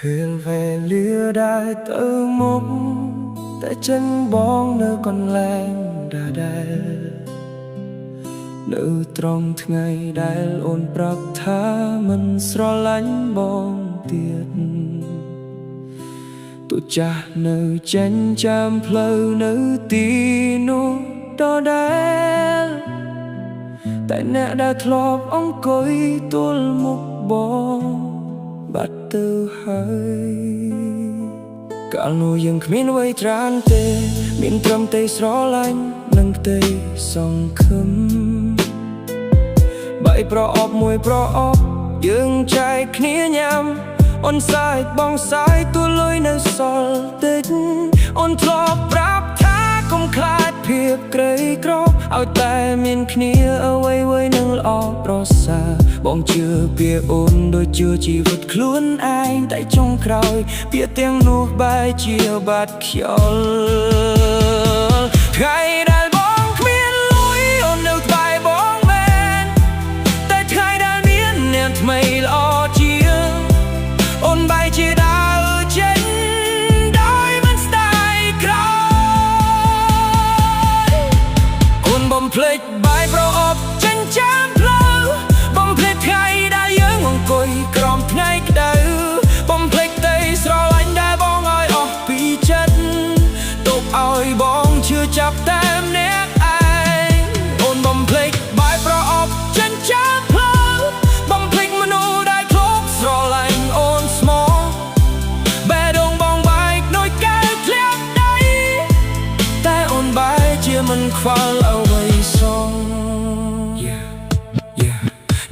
ពេលវេលាដែលទៅមកតែចិនបងនៅកន្លែងដែលនៅត្រង់ថ្ងៃដែលអូនប្រាប់ថាមិនស្រឡាញ់បងទៀតទូចាស់នៅចេញចាំផ្លូវនៅទីនោះដដែលតែអ្នកដែលធ្លាប់អង្គុយទល់មុខបងបាត់ទៅហើយកាលនោះយើងគ្មានអ្វីត្រានទេមានត្រឹមតែស្រឡាញ់និងផ្ទៃសង្ឃឹមបីប្រអប់មួយប្រអប់យើងចែកគ្នាញ៉ាំអូនសាយបងសាយទូលុយនៅសល់តិចអូនធ្លាប់ប្រាប់ថាកុំខ្លាចភាពក្រីក្រឲ្យតែមានគ្នាអ្វីៗនឹងល្អប្រសើរបងជឿពាក្យអូនដូចជឿជីវិតខ្លួនឯងតែចុងក្រោយពាក្យទាំងនោះបែរជាបាត់ខ្យល់ថ្ងៃដែលបងគ្មានលុយអូននៅក្បែរបងមែនតែថ្ងៃដែលមានអ្នកថ្មីល្អជាងអូនបែរជាដើរចេញដោយមិនស្ដាយក្រោយអូនបំភ្លេចបាយប្រអប់ចិញ្ចាំផ្លូវបំភ្លេចថ្ងៃដែលយើងអង្គុយក្រោមថ្ងៃក្តៅបំភ្លេចតែស្រឡាញ់ដែលបងឲ្យអស់ពីចិត្តទុកឲ្យបងជឿចាប់តែម្នាក់ឯងអូនបំភ្លេចបាយប្រអប់ចិញ្ចាំផ្លូវបំភ្លេចមនុស្សដែលធ្លាប់ស្រឡាញ់អូនស្មោះបេះដូងបងបែកដូចកែវធ្លាក់ដីតែអូនបែរជាមិនខ្វល់អ្វីសោះ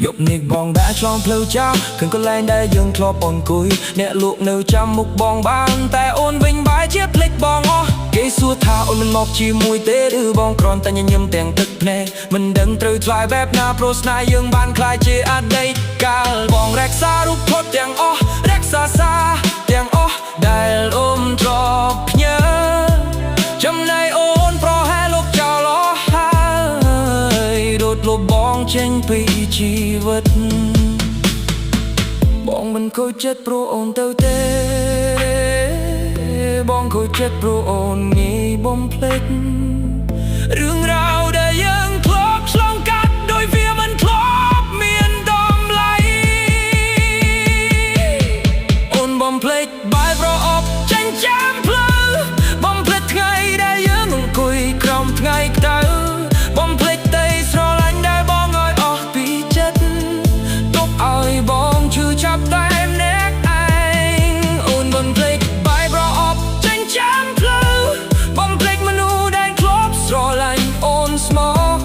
យប់នេះបងដាក់ឆ្លងផ្លូវចោលឃើញកន្លែងដែលយើងធ្លាប់អង្គុយអ្នកលក់នៅចាំមុខបងបានតែអូនវិញបែរជាភ្លេចបងអស់គេសួរថាអូនមិនមកជាមួយទេឬបងគ្រាន់តែញញឹមទាំងទឹកភ្នែកមិនដឹងត្រូវឆ្លើយបែបណាព្រោះស្នេហ៍យើងបានខ្លាចជាអតីតកាលបងរក្សារូបថតទាំងអស់រក្សាសារទាំងអស់ដែលអូនធ្លាប់ផ្ញើចំណែកអូនប្រហែលលុបចោលអស់ហើយរត់លុបបងចេញពីជីវិតបងមិនខូចចិត្តព្រោះអូនទៅទេបងខូចចិត្តព្រោះអូនងាយបំភ្លេចរឿងរ៉ាវដែលយើងធ្លាប់ឆ្លងកាត់ដោយវាមិនធ្លាប់មានតម្លៃអូនបំភ្លេចបាយប្រអប់ចិញ្ចាំផ្លូវបំភ្លេចថ្ងៃដែលយើងអង្គុយក្រោមថ្ងៃក្តៅបំភ្លេចតែស្រឡាញ់ដែលបងឲ្យអស់ពីចិត្តទុកឲ្យបងឈឺចាប់តែម្នាក់ឯងអូនបំភ្លេចបាយប្រអប់ចិញ្ចាំផ្លូវបំភ្លេចមនុស្សដែលធ្លាប់ស្រឡាញ់អូនស្មោះ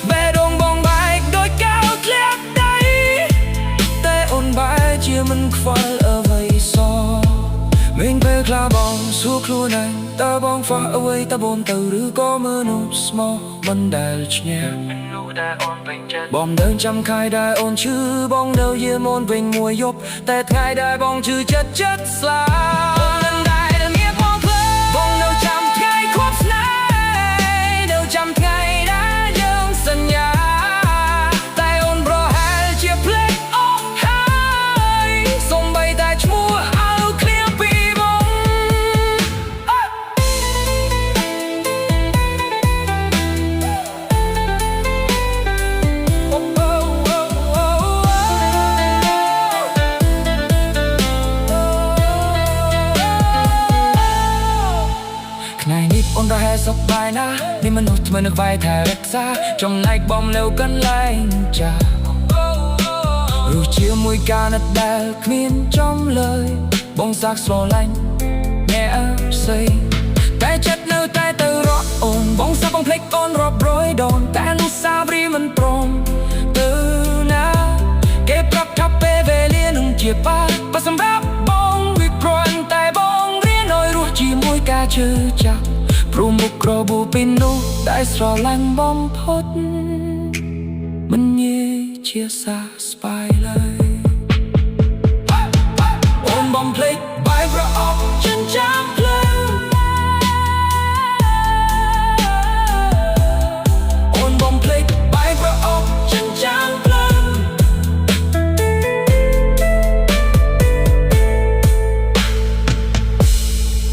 បេះដូងបងបែកដូចកែវធ្លាក់ដីតែអូនបែរជាមិនខ្វល់អ្វីសោះមានពេលខ្លះបងសួរខ្លួនឯងតើបងខ្វះអ្វីតើបងទៅឬក៏មនុស្សស្មោះមិនដែលឈ្នះបងដើរចាំថ្ងៃដែលអូនឈឺបងនៅយាមអូនវិញមួយយប់តែថ្ងៃដែលបងឈឺចិត្តស្លាប់មិនដែលមានបងភ្លេចបងនៅចាំថ្ងៃខួបស្នេហ៍នៅចាំថ្ងៃដែលយើងសន្យាតែអូនប្រហែលជាភ្លេចអស់ហើយសូម្បីតែឈ្មោះឲ្យឃ្លាពីបងថ្ងៃនេះអូនប្រហែលសុខបាយណាស់នេះមនុស្សថ្មីនៅក្បែរថែរក្សាចំណែកបងនៅកន្លែងចាស់រស់ជាមួយការណាត់ដែលគ្មានចំលើយបងសាកស្រឡាញ់អ្នកផ្សេងតែចិត្តនៅតែទៅរកអូនបងសាកបងភ្លេចអូនរាប់រយដងតែនោះសាបរីមិនព្រមទៅណាគេប្រាប់ថាពេលវេលានឹងជាបាបើសម្រាប់បងវាគ្រាន់តែបងរៀនឲ្យរស់ជាមួយការជឿចាប់ព្រោះមុខក្របូពីនោះដែលស្រឡាញ់បំផុតមិនងាយជាសះស្បើយឡើយអូនបំភ្លេចបាយប្រអប់